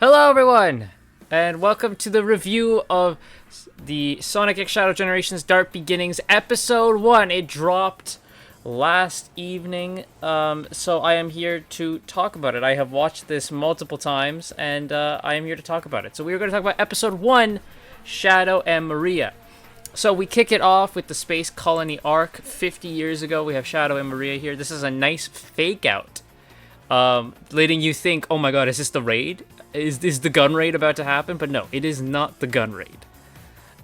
Hello everyone, and welcome to the review of the Sonic X Shadow Generations Dark Beginnings Episode 1. It dropped last evening, so I am here to talk about it. I have watched this multiple times, and I am here to talk about it. So we are going to talk about Episode 1, Shadow and Maria. So we kick it off with the Space Colony arc. 50 years ago, we have Shadow and Maria here. This is a nice fake out, letting you think, oh my god, is this the raid? Is the gun raid about to happen? But no, it is not the gun raid.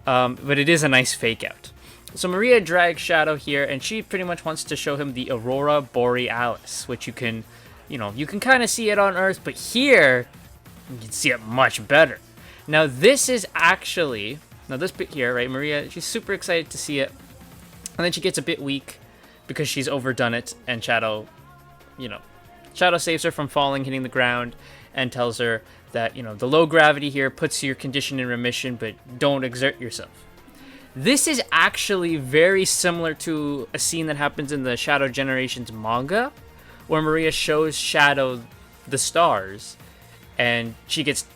But it is a nice fake out. So Maria drags Shadow here, and she pretty much wants to show him the Aurora Borealis, which you can kind of see it on Earth, but here, you can see it much better. Now this is actually, this bit here, right, Maria, she's super excited to see it, and then she gets a bit weak because she's overdone it, and Shadow saves her from falling, hitting the ground, and tells her that, the low gravity here puts your condition in remission, but don't exert yourself. This is actually very similar to a scene that happens in the Shadow Generations manga, where Maria shows Shadow the stars, and she gets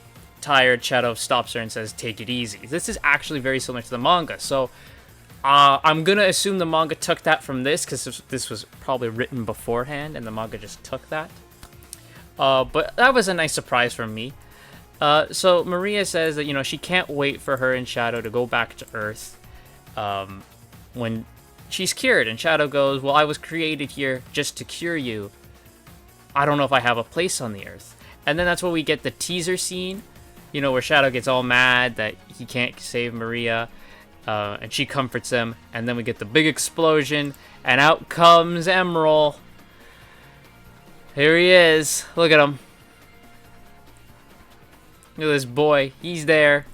tired, Shadow stops her and says, take it easy. This is actually very similar to the manga, so I'm gonna assume the manga took that from this, because this was probably written beforehand, and the manga just took that. But that was a nice surprise for me. So Maria says that, she can't wait for her and Shadow to go back to Earth when she's cured. And Shadow goes, well, I was created here just to cure you. I don't know if I have a place on the Earth. And then that's where we get the teaser scene, where Shadow gets all mad that he can't save Maria. And she comforts him. And then we get the big explosion. And out comes Emerald. Here he is. Look at him. Look at this boy. He's there.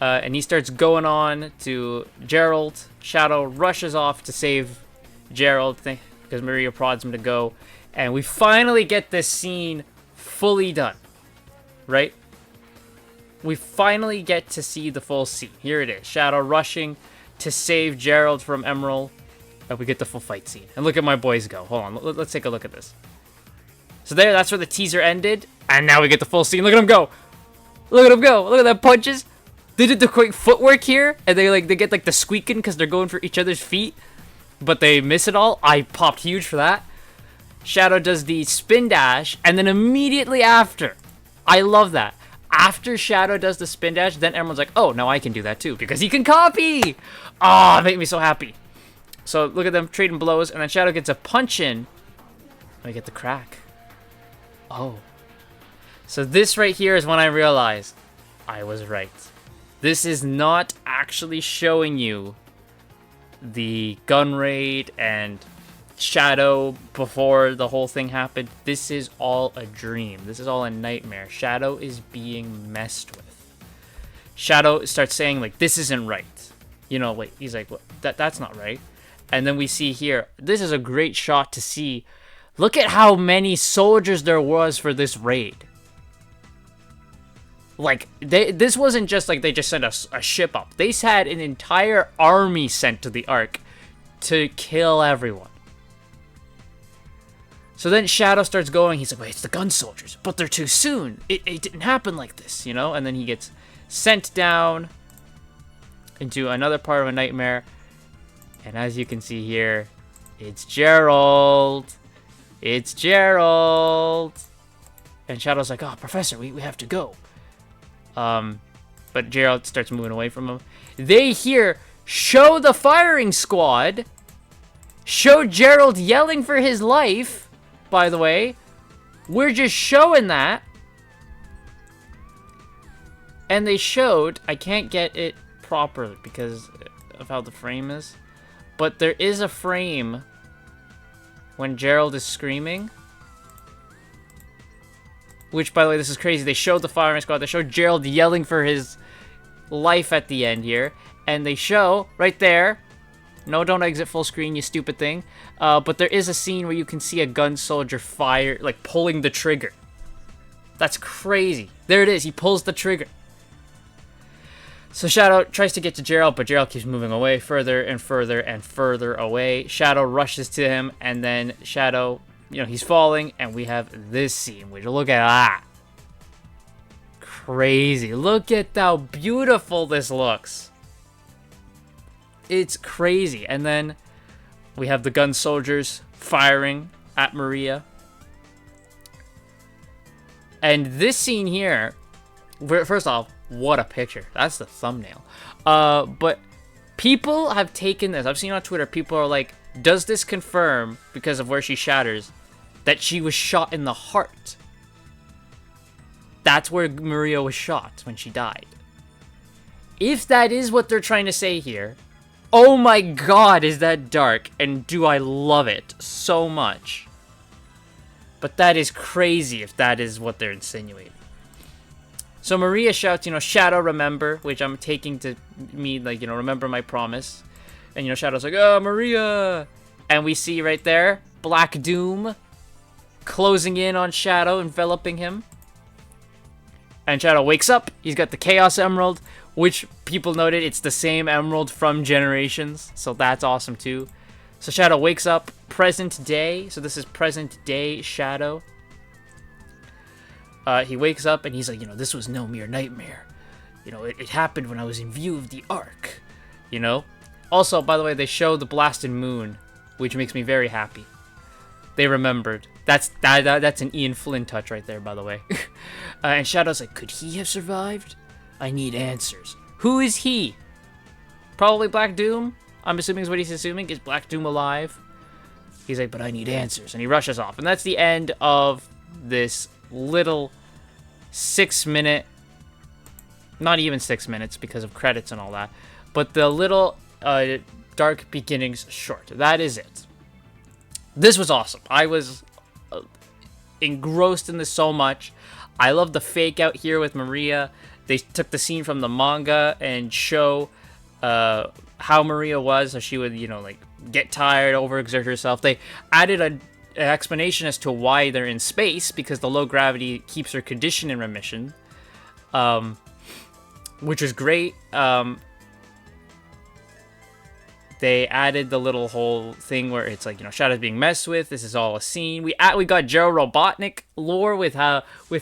And he starts going on to Gerald. Shadow rushes off to save Gerald because Maria prods him to go. And we finally get this scene fully done. Right? We finally get to see the full scene. Here it is. Shadow rushing to save Gerald from Emerald. And we get the full fight scene. And look at my boys go. Hold on. Let's take a look at this. So that's where the teaser ended. And now we get the full scene. Look at him go. Look at him go. Look at that punches. They did the quick footwork here. And they get the squeaking because they're going for each other's feet. But they miss it all. I popped huge for that. Shadow does the spin dash. And then immediately after. I love that. After Shadow does the spin dash, then everyone's like, oh, now I can do that too. Because he can copy. Oh, make me so happy. So look at them trading blows. And then Shadow gets a punch in. And we get the crack. Oh. So this right here is when I realized I was right. This is not actually showing you the gun raid and Shadow before the whole thing happened. This is all a dream. This is all a nightmare. Shadow is being messed with. Shadow starts saying, like, this isn't right. He's like, that's not right. And then we see here, this is a great shot to see. Look at how many soldiers there was for this raid. Like, this wasn't just like they just sent a ship up. They had an entire army sent to the Ark to kill everyone. So then Shadow starts going. He's like, wait, it's the gun soldiers. But they're too soon. It didn't happen like this, And then he gets sent down into another part of a nightmare. And as you can see here, it's Gerald. It's Gerald. And Shadow's like, oh, Professor, we have to go. But Gerald starts moving away from him. They here show the firing squad. Show Gerald yelling for his life, by the way. We're just showing that. And they showed, I can't get it properly because of how the frame is. But there is a frame when Gerald is screaming. Which, by the way, this is crazy. They showed the firing squad. They showed Gerald yelling for his life at the end here. And they show, right there. No, don't exit full screen, you stupid thing. But there is a scene where you can see a gun soldier fire, like, pulling the trigger. That's crazy. There it is. He pulls the trigger. So Shadow tries to get to Gerald, but Gerald keeps moving away further and further and further away. Shadow rushes to him, and then Shadow... he's falling, and we have this scene. Which, look at that. crazy. Look at how beautiful this looks. It's crazy. And then we have the gun soldiers firing at Maria. And this scene here, first off, what a picture. That's the thumbnail. But people have taken this. I've seen on Twitter, people are like, does this confirm, because of where she shatters, that she was shot in the heart? That's where Maria was shot when she died. If that is what they're trying to say here, oh my god, is that dark, and do I love it so much. But that is crazy if that is what they're insinuating. So Maria shouts, Shadow, remember, which I'm taking to mean, like, remember my promise. And, Shadow's like, oh, Maria! And we see right there, Black Doom closing in on Shadow, enveloping him. And Shadow wakes up. He's got the Chaos Emerald, which people noted it's the same emerald from Generations. So that's awesome, too. So Shadow wakes up, present day. So this is present day Shadow. He wakes up and he's like, this was no mere nightmare. It happened when I was in view of the Ark. Also, by the way, they show the blasted moon, which makes me very happy. They remembered. That's an Ian Flynn touch right there, by the way. And Shadow's like, could he have survived? I need answers. Who is he? Probably Black Doom. I'm assuming is what he's assuming. Is Black Doom alive? He's like, but I need answers. And he rushes off. And that's the end of this little 6-minute, not even 6 minutes because of credits and all that, but the little Dark Beginnings short. That is it. This was awesome. I was engrossed in this so much. I love the fake out here with Maria. They took the scene from the manga and show how Maria was, so she would, like get tired, overexert herself. They added an explanation as to why they're in space, because the low gravity keeps her condition in remission, which was great. They added the little whole thing where it's like, Shadow's being messed with. This is all a scene. We got Joe Robotnik lore with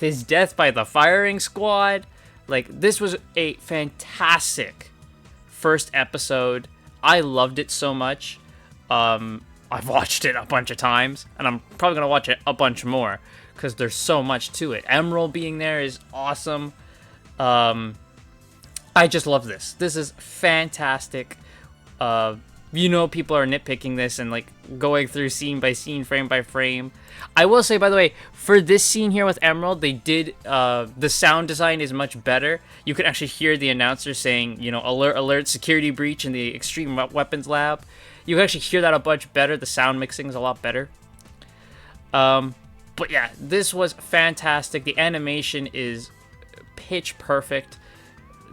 his death by the firing squad. Like, this was a fantastic first episode. I loved it so much. I've watched it a bunch of times, and I'm probably gonna watch it a bunch more because there's so much to it. Emerald being there is awesome. I just love this. This is fantastic. People are nitpicking this and like going through scene by scene, frame by frame. I will say, by the way, for this scene here with Emerald, they did the sound design is much better. You can actually hear the announcer saying, alert, alert, security breach in the Extreme Weapons Lab. You can actually hear that a bunch better. The sound mixing is a lot better. But yeah, this was fantastic. The animation is pitch perfect.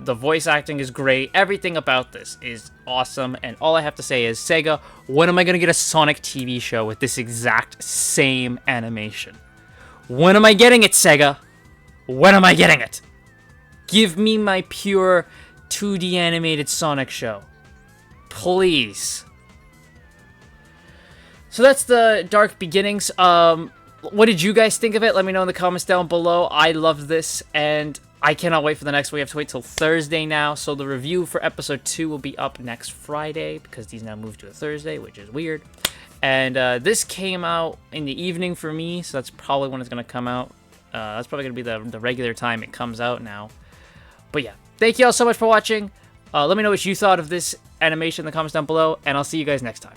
The voice acting is great. Everything about this is awesome. And all I have to say is, Sega, when am I going to get a Sonic TV show with this exact same animation? When am I getting it, Sega? When am I getting it? Give me my pure 2D animated Sonic show. Please. So that's the Dark Beginnings. What did you guys think of it? Let me know in the comments down below. I love this, and I cannot wait for the next one. We have to wait till Thursday now, so the review for episode 2 will be up next Friday, because these now moved to a Thursday, which is weird. And this came out in the evening for me, so that's probably when it's going to come out. That's probably going to be the regular time it comes out now. But yeah, thank you all so much for watching. Let me know what you thought of this animation in the comments down below, and I'll see you guys next time.